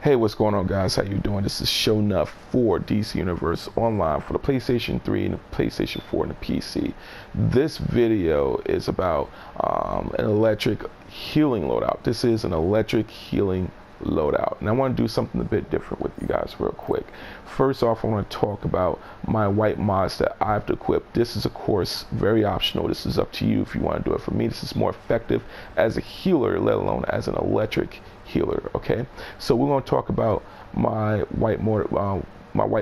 Hey, what's going on, guys? How you doing? This is Sho'Nuff for DC Universe Online for the PlayStation 3 and the PlayStation 4 and the PC. This video is about an electric healing loadout. This is an electric healing loadout, and I want to do something a bit different with you guys real quick. First off, I want to talk about my white mods that I've equipped. This is, of course, very optional. This is up to you if you want to do it. For me, this is more effective as a healer, let alone as an electric healer. Okay, so we're going to talk about my white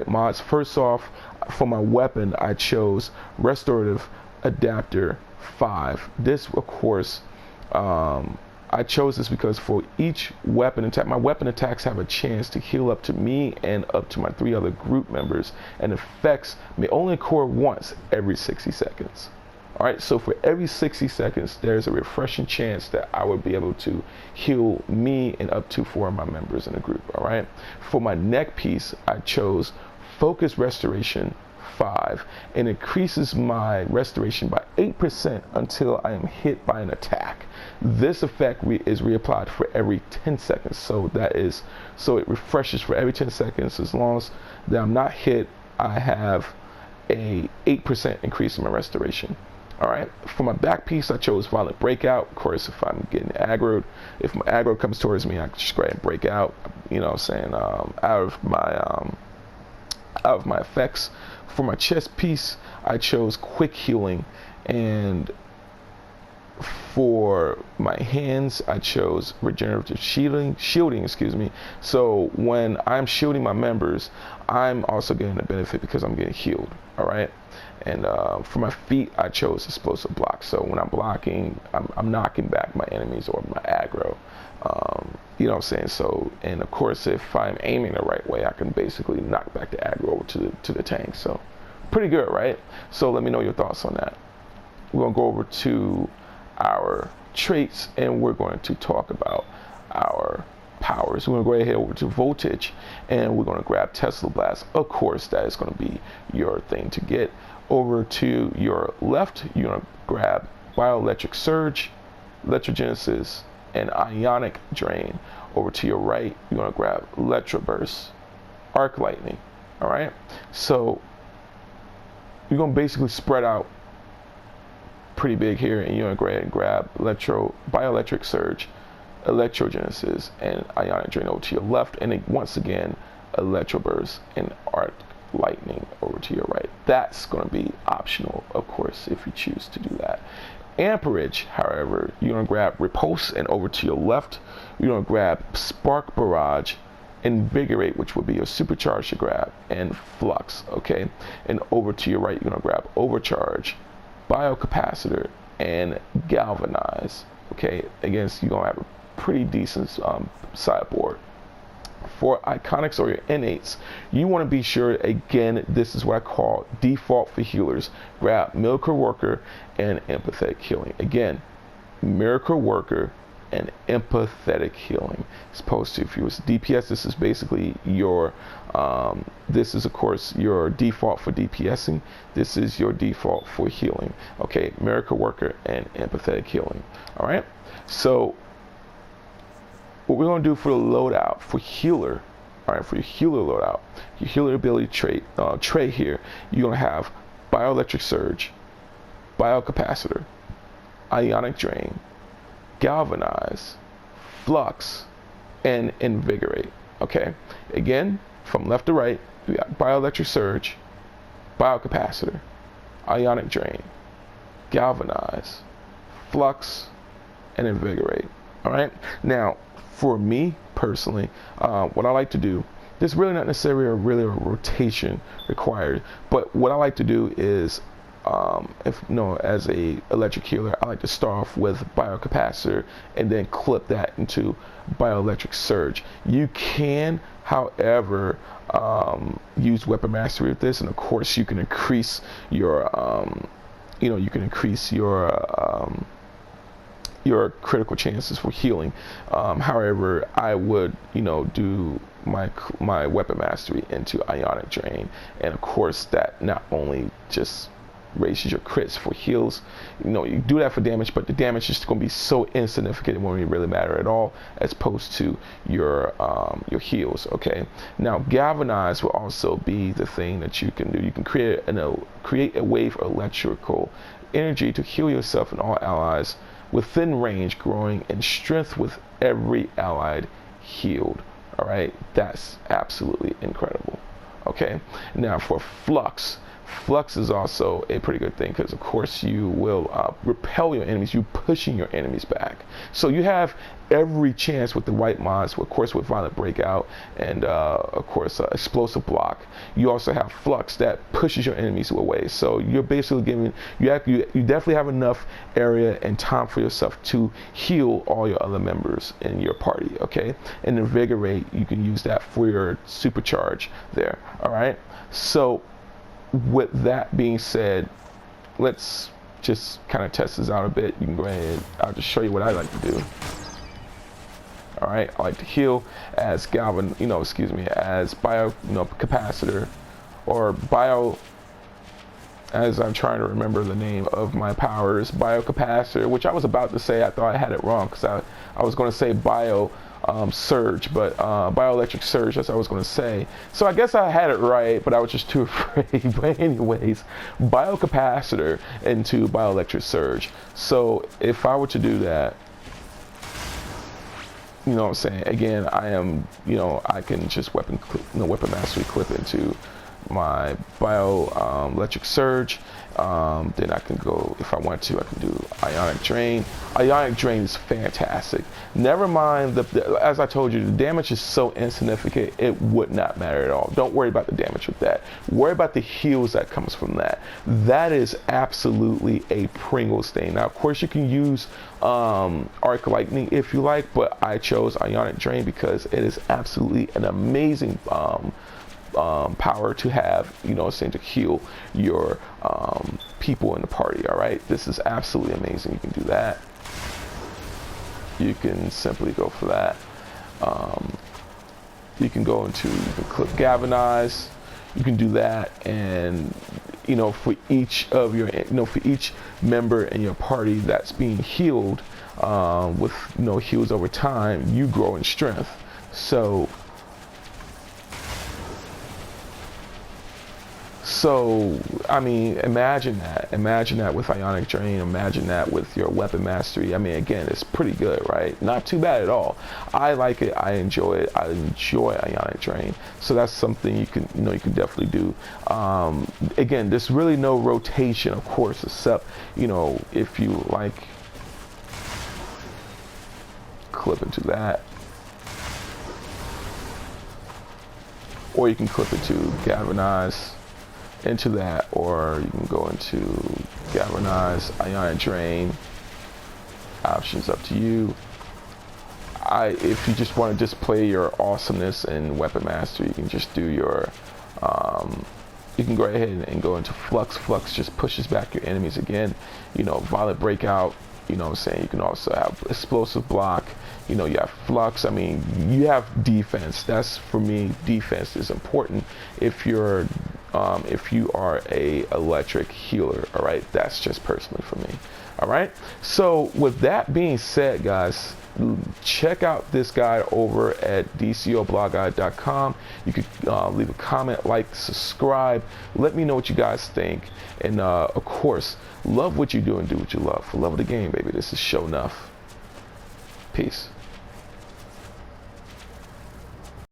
mods. First off, for my weapon, I chose Restorative Adapter 5. This, of course, I chose this because for each weapon attack, my weapon attacks have a chance to heal up to me and up to my 3 other group members, and effects may only occur once every 60 seconds. Alright, so for every 60 seconds, there's a refreshing chance that I would be able to heal me and up to 4 of my members in the group. Alright, for my neck piece, I chose Focus Restoration 5, and increases my restoration by 8% until I am hit by an attack. This effect is reapplied for every 10 seconds, so it refreshes for every 10 seconds. As long as that I'm not hit, I have a 8% increase in my restoration. Alright, for my back piece, I chose Violent Breakout. Of course, if I'm getting aggroed, if my aggro comes towards me, I just go ahead and break out, you know what I'm saying, out of my effects. For my chest piece, I chose Quick Healing, and for my hands, I chose Regenerative Shielding, excuse me. So when I'm shielding my members, I'm also getting a benefit because I'm getting healed. All right. And for my feet, I chose Explosive Block. So when I'm blocking, I'm knocking back my enemies or my aggro. You know what I'm saying? So, and of course, if I'm aiming the right way, I can basically knock back the aggro over to the tank. So pretty good, right? So let me know your thoughts on that. We're gonna go over to our traits, and we're going to talk about our powers. We're going to go ahead over to Voltage, and we're going to grab Tesla Blast. Of course, that is going to be your thing to get. Over to your left, you're going to grab Bioelectric Surge, Electrogenesis, and Ionic Drain. Over to your right, you're going to grab Electroburst, Arc Lightning. All right, so you're going to basically spread out pretty big here, and you're going to go ahead and grab Bioelectric Surge, Electrogenesis, and Ionic Drain over to your left, and then once again Electroburst and Arc Lightning over to your right. That's going to be optional, of course, if you choose to do that. Amperage, however, you're going to grab Repulse, and over to your left, you're going to grab Spark Barrage, Invigorate, which will be your supercharge to grab, and Flux. Okay, and over to your right, you're going to grab Overcharge, Biocapacitor, and Galvanize. Okay, again, so you're going to have a pretty decent sideboard. For iconics or your innates, you want to be sure, again, this is what I call default for healers. Grab Miracle Worker and Empathetic Healing. Again, Miracle Worker and Empathetic Healing. As opposed to if you was DPS, this is basically your this is of course your default for DPSing. This is your default for healing. Okay, Miracle Worker and Empathetic Healing. All right, so what we're going to do for the loadout for healer, all right, for your healer loadout, your healer ability trait here, you're going to have Bioelectric Surge, Biocapacitor, Ionic Drain, Galvanize, Flux, and Invigorate. Okay, again, from left to right, we got Bioelectric Surge, Biocapacitor, Ionic Drain, Galvanize, Flux, and Invigorate. All right, now for me personally, what I like to do, there's really not necessarily a rotation required, but what I like to do is as a electric healer, I like to start off with Biocapacitor and then clip that into Bioelectric Surge. You can, however, use Weapon Mastery with this, and of course you can increase your your critical chances for healing. However, I would do my Weapon Mastery into Ionic Drain, and of course that not only just raises your crits for heals. You know, you do that for damage, but the damage is going to be so insignificant, it won't really matter at all, as opposed to your heals. Okay, now galvanize will also be the thing that you can do. You can create a wave of electrical energy to heal yourself and all allies within range, growing in strength with every allied healed. All right, that's absolutely incredible. Okay, now for flux is also a pretty good thing, because of course you will repel your enemies, you pushing your enemies back. So you have every chance with the white mods, of course with violent breakout and of course explosive block. You also have flux that pushes your enemies away. So you're basically giving, you definitely have enough area and time for yourself to heal all your other members in your party. Okay, and invigorate, you can use that for your supercharge there. All right, so with that being said, let's just kind of test this out a bit. You can go ahead, I'll just show you what I like to do. All right, I like to heal as as bio, capacitor, or bio, as I'm trying to remember the name of my powers, biocapacitor, which I was about to say, I thought I had it wrong, because I was going to say bio surge, but bioelectric surge, that's what I was going to say. So I guess I had it right, but I was just too afraid. But anyways, biocapacitor into bioelectric surge. So if I were to do that, you know what I'm saying, again, I am, I can just weapon mastery clip into my bioelectric surge. Then I can go, if I want to, I can do ionic drain. Ionic drain is fantastic. Never mind as I told you, the damage is so insignificant, it would not matter at all. Don't worry about the damage with that. Worry about the heals that comes from that. That is absolutely a Pringles thing. Now, of course, you can use arc lightning if you like, but I chose ionic drain because it is absolutely an amazing power to have, to heal your people in the party. All right, this is absolutely amazing. You can do that. You can simply go for that. You can click galvanize. You can do that, and for each of your, for each member in your party that's being healed with heals over time, you grow in strength. So, I mean, imagine that with ionic drain, imagine that with your weapon mastery. I mean, again, it's pretty good, right? Not too bad at all. I like it, I enjoy it, I enjoy ionic drain. So that's something you can definitely do. Again, there's really no rotation, of course, except, if you like, clip into that. Or you can clip it to galvanize into that, or you can go into galvanize, ionic drain. Options up to you. If you just want to display your awesomeness and weapon mastery, you can just do your you can go ahead and go into flux. Flux just pushes back your enemies again. Violent breakout, you can also have explosive block. You have flux. I mean, you have defense. That's, for me, defense is important if you are a electric healer. All right, that's just personally for me. All right, so with that being said, guys, check out this guide over at DCUOBloguide.com. You could leave a comment, like, subscribe, let me know what you guys think, and of course, love what you do and do what you love. For love of the game, baby. This is Sho'Nuff. Peace.